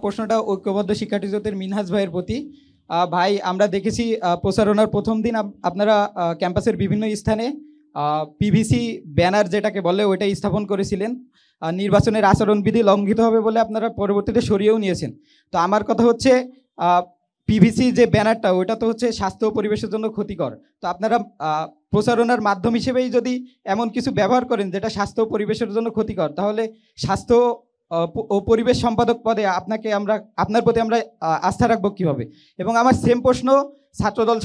প্রশ্নটা ঐক্যবদ্ধ শিক্ষার্থী জোটের মিনহাজ ভাইয়ের প্রতি। ভাই, আমরা দেখেছি প্রচারণার প্রথম দিন আপনারা ক্যাম্পাসের বিভিন্ন স্থানে পিভিসি ব্যানার যেটাকে বলে ওইটা স্থাপন করেছিলেন। নির্বাচনের আচরণবিধি লঙ্ঘিত হবে বলে আপনারা পরবর্তীতে সরিয়েও নিয়েছেন। তো আমার কথা হচ্ছে পিভিসি যে ব্যানারটা ওইটা তো হচ্ছে স্বাস্থ্য ও পরিবেশের জন্য ক্ষতিকর। তো আপনারা প্রচারণার মাধ্যম হিসেবেই যদি এমন কিছু ব্যবহার করেন যেটা স্বাস্থ্য ও পরিবেশের জন্য ক্ষতিকর, তাহলে স্বাস্থ্য ও পরিবেশ সম্পাদক পদে আপনার প্রতি আমরা আস্থা রাখবো কীভাবে? এবং আমার সেম প্রশ্ন ছাত্রদল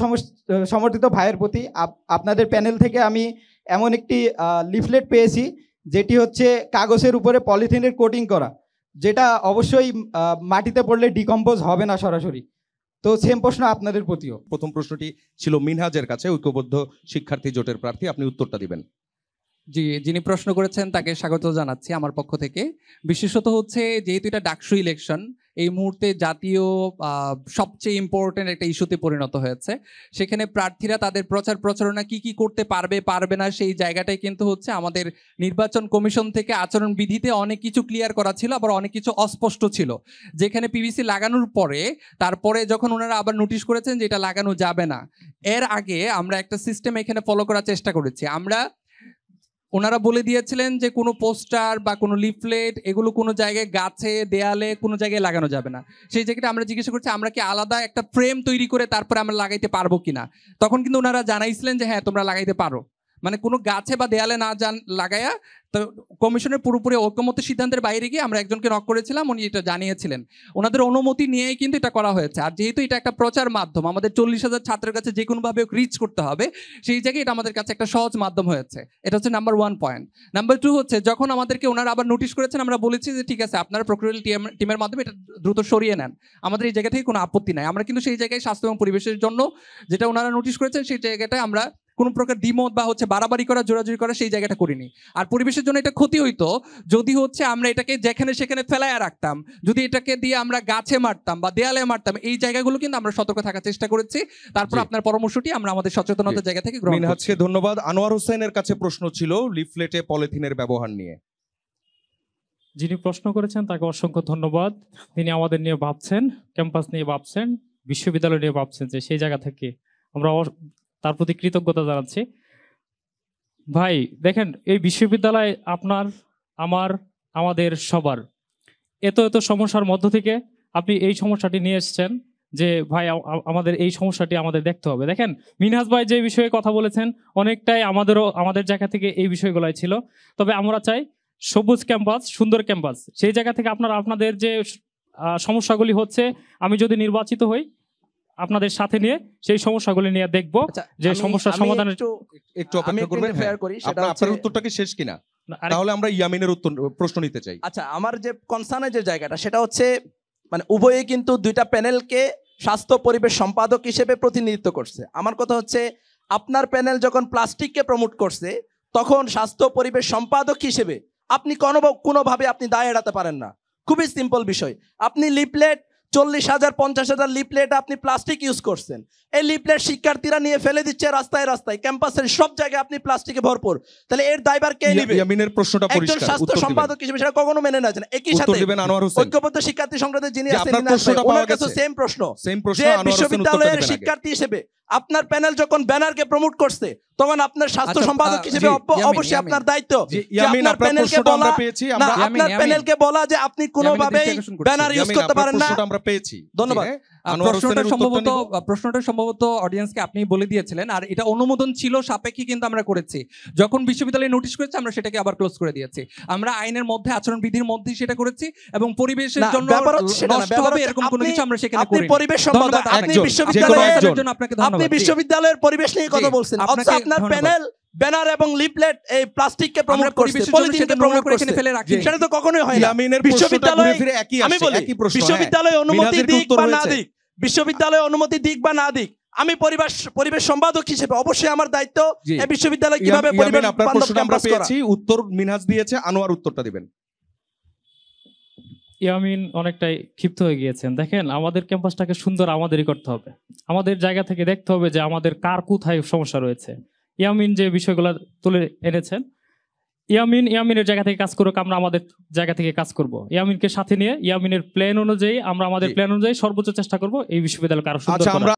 সমর্থিত ভাইয়ের প্রতি। আপনাদের প্যানেল থেকে আমি এমন একটি লিফলেট পেয়েছি যেটি হচ্ছে কাগজের উপরে পলিথিনের কোটিং করা, যেটা অবশ্যই মাটিতে পড়লে ডিকম্পোজ হবে না সরাসরি। তো সেম প্রশ্ন আপনাদের প্রতিও। প্রথম প্রশ্নটি ছিল মিনহাজের কাছে, ঐক্যবদ্ধ শিক্ষার্থী জোটের প্রার্থী, আপনি উত্তরটা দিবেন। জি, যিনি প্রশ্ন করেছেন তাকে স্বাগত জানাচ্ছি আমার পক্ষ থেকে। বিশেষত হচ্ছে যেহেতু এটা ডাকসু ইলেকশন, এই মুহূর্তে জাতীয় সবচেয়ে ইম্পর্টেন্ট একটা ইস্যুতে পরিণত হয়েছে। সেখানে প্রার্থীরা তাদের প্রচারণা কি করতে পারবে না, সেই জায়গাটাই কিন্তু হচ্ছে আমাদের নির্বাচন কমিশন থেকে আচরণ বিধিতে অনেক কিছু ক্লিয়ার করা ছিল, আবার অনেক কিছু অস্পষ্ট ছিল। যেখানে পিভিসি লাগানোর পরে তারপরে যখন ওনারা আবার নোটিশ করেছেন যে এটা লাগানো যাবে না, এর আগে আমরা একটা সিস্টেম এখানে ফলো করার চেষ্টা করেছি। ওনারা বলে দিয়েছিলেন যে কোনো পোস্টার বা কোনো লিফলেট এগুলো কোনো জায়গায় গাছে, দেয়ালে কোনো জায়গায় লাগানো যাবে না। সেই জায়গাটা আমরা জিজ্ঞাসা করছি আমরা কি আলাদা একটা ফ্রেম তৈরি করে তারপরে আমরা লাগাইতে পারবো কিনা। তখন কিন্তু ওনারা জানাইছিলেন যে হ্যাঁ তোমরা লাগাইতে পারো, মানে কোনো গাছে বা দেয়ালে না লাগায়া। তো কমিশনের পুরোপুরি ঐকমত্য সিদ্ধান্তের বাইরে গিয়ে আমরা একজনকে নক করেছিলাম, উনি এটা জানিয়েছিলেন। ওনাদের অনুমতি নিয়েই কিন্তু এটা করা হয়েছে। আর যেহেতু এটা একটা প্রচার মাধ্যম, আমাদের 40,000 ছাত্রের কাছে যে কোনোভাবে রিচ করতে হবে, সেই জায়গায় এটা আমাদের কাছে একটা সহজ মাধ্যম হয়েছে। এটা হচ্ছে নাম্বার 1 পয়েন্ট। নাম্বার 2 হচ্ছে যখন আমাদেরকে ওনারা আবার নোটিশ করেছেন, আমরা বলেছি যে ঠিক আছে আপনারা প্রক্রিয়াল টিমের মাধ্যমে এটা দ্রুত সরিয়ে নেন, আমাদের এই জায়গা থেকে কোনো আপত্তি নাই। আমরা কিন্তু সেই জায়গায় স্বাস্থ্য এবং পরিবেশের জন্য যেটা ওনারা নোটিশ করেছেন সেই জায়গাটায় আমরা কোনো প্রকার দ্বিমত বা হচ্ছে বাড়াবাড়ি করা, জোরাজুরি করা সেই জায়গাটা করিনি। আর পরিবেশের জন্য এটা ক্ষতি হইতো যদি হচ্ছে আমরা এটাকে যেখানে সেখানে ফেলায়া রাখতাম, যদি এটাকে দিয়ে আমরা গাছে মারতাম বা দেয়ালে মারতাম, এই জায়গাগুলো কিন্তু আমরা সতর্ক থাকার চেষ্টা করেছি। তারপর আপনার পরামর্শটি আমরা আমাদের সচেতনতার জায়গা থেকে গ্রহণ করছি। ধন্যবাদ। আনোয়ার হোসেনের কাছে প্রশ্ন ছিল লিফলেটে পলিথিনের ব্যবহার নিয়ে। যিনি প্রশ্ন করেছেন তাকে অসংখ্য ধন্যবাদ। তিনি আমাদের নিয়ে ভাবছেন, ক্যাম্পাস নিয়ে ভাবছেন, বিশ্ববিদ্যালয় নিয়ে ভাবছেন, যে সেই জায়গা থেকে আমরা তার প্রতি কৃতজ্ঞতা জানাচ্ছি। ভাই দেখেন, এই বিশ্ববিদ্যালয় আপনার, আমাদের সবার এত সমস্যার মধ্য থেকে আপনি এই সমস্যাটি নিয়ে এসেছেন যে ভাই আমাদের এই সমস্যাটি আমাদের দেখতে হবে। দেখেন মিনহাজ ভাই যে বিষয়ে কথা বলেছেন অনেকটাই আমাদের জায়গা থেকে এই বিষয়গুলাই ছিল। তবে আমরা চাই সবুজ ক্যাম্পাস, সুন্দর ক্যাম্পাস। সেই জায়গা থেকে আপনাদের যে সমস্যাগুলি হচ্ছে, আমি যদি নির্বাচিত হই আপনাদের সাথে নিয়ে সেই সমস্যাগুলি নিয়ে দেখব যে সমস্যার সমাধানের একটু অপেক্ষা করবেন। আপনার উত্তরটা কি শেষ কিনা? তাহলে আমরা ইয়ামিনের উত্তর প্রশ্ন নিতে চাই। আচ্ছা, আমার যে কনসার্নের যে জায়গাটা সেটা হচ্ছে মানে উভয়ে কিন্তু দুইটা প্যানেলকে স্বাস্থ্য পরিবেশ সম্পাদক হিসেবে প্রতিনিধিত্ব করছে। আমার কথা হচ্ছে আপনার প্যানেল যখন প্লাস্টিককে প্রমোট করছে তখন স্বাস্থ্য পরিবেশ সম্পাদক হিসেবে আপনি কোনোভাবে আপনি দায় এড়াতে পারেন না। খুবই সিম্পল বিষয়। আপনি লিফলেট 40,000 50,000 লিফলেট আপনি প্লাস্টিক ইউজ করছেন। এই লিফলেট শিক্ষার্থীরা নিয়ে ফেলে দিচ্ছে রাস্তায় রাস্তায়, ক্যাম্পাসের সব জায়গায় আপনি প্লাস্টিকে ভরপুর। তাহলে এর দায়ভার কে নেবে? ইয়ামিনের প্রশ্নটা পরিষ্কার, একজন স্বাস্থ্য সম্পাদক হিসেবে সেটা কখনো মেনে নেয় না। একই সাথে ঐক্যবদ্ধ শিক্ষার্থী সংসদের যিনি আছেন ওনার কাছে সেম প্রশ্ন যে বিশ্ববিদ্যালয়ের শিক্ষার্থী হিসেবে আপনার প্যানেল যখন ব্যানারকে প্রমোট করছে তখন আপনার স্বাস্থ্য সম্পাদক হিসেবে অবশ্যই আপনার দায়িত্ব আপনার প্যানেলকে বলা যে আপনি কোনোভাবেই ব্যানার ইউজ করতে পারেন না। আমরা পেয়েছি। ধন্যবাদ। প্রশ্নটা সম্ভবত অডিয়েন্সকে আপনি বলে দিয়েছিলেন, আর এটা অনুমোদন ছিল সাপেক্ষে কিন্তু আমরা করেছি। যখন বিশ্ববিদ্যালয়ে নোটিশ করেছে আমরা সেটাকে আবার ক্লোজ করে দিয়েছি। আমরা আইনের মধ্যে, আচরণ বিধির মধ্যে সেটা করেছি এবং পরিবেশের জন্য নষ্ট হবে এরকম কোনো কিছু আমরা সেখানে করিনি। আপনি পরিবেশ সম্পাদক, আপনি বিশ্ববিদ্যালয়ের জন্য আপনাকে ধন্যবাদ। আপনি বিশ্ববিদ্যালয়ের পরিবেশ নিয়ে কথা বলছেন, আপনার প্যানেল ব্যানার এবং লিফলেট এই প্লাস্টিককে প্রমোট করছে, পলিথিনকে প্রমোট করছে, ফেলে রাখি, সেটা তো কখনোই হয় না। বিশ্ববিদ্যালয় আমি বলি বিশ্ববিদ্যালয় অনুমতি দিক বা না দিক, বিশ্ববিদ্যালয় অনুমতি দিক বা না দিক, আমি পরিবেশ সম্পাদক হিসেবে অবশ্যই আমার দায়িত্ব এই বিশ্ববিদ্যালয় কিভাবে পরিবেশ বান্ধব ক্যাম্পাস করা। উত্তর মিনহাজ দিয়েছে, আনোয়ার উত্তরটা দিবেন। ইয়ামিন অনেকটাই ক্ষিপ্ত হয়ে গিয়েছেন। দেখেন আমাদের ক্যাম্পাসটাকে সুন্দর আমাদেরই করতে হবে, আমাদের জায়গা থেকে দেখতে হবে যে আমাদের কার কোথায় সমস্যা রয়েছে। ইয়ামিন যে বিষয়গুলো তুলে এনেছেন ইয়ামিনের জায়গা থেকে কাজ করুক, আমরা আমাদের জায়গা থেকে কাজ করব। ইয়ামিনকে সাথে নিয়ে ইয়ামিনের প্ল্যান অনুযায়ী আমরা আমাদের প্ল্যান অনুযায়ী সর্বোচ্চ চেষ্টা করব এই বিশ্ববিদ্যালয়কে আরো সুন্দর করার।